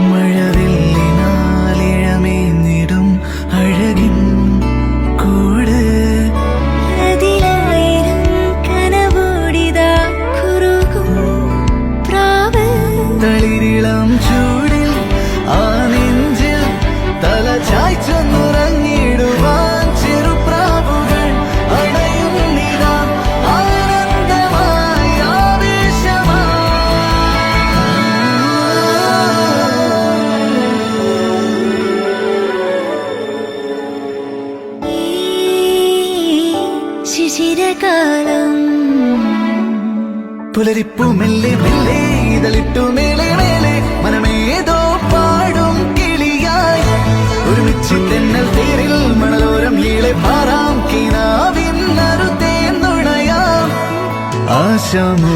മഴവില്ലിനാലിഴമേഞ്ഞിടും അഴകിൻ കൂട് അതിലായിരം കനവോടിതാ കുറുകും പ്രാവ് തളിരിളം ചൂടിൽ ആ നെഞ്ചിൽ തല ചായ്ച്ചൊന്നുറങ്ങിടുവാൻ ചെറുപ്രാവുകൾ അണയുന്നിതാ ആനന്ദമായി ഈ ശിശിരകാലം പുലരിപ്പു മെല്ലെ മെല്ലെ ഇതളിട്ടു മേലെ മേലെ മനമേതോ പാടും കിളിയായി ഒരുമിച്ച് തെന്നൽ തേരിൽ മണലോരം ഈളെ പാറാം കിനാവിൻ നറുതേന്നുണയാം ആശാമു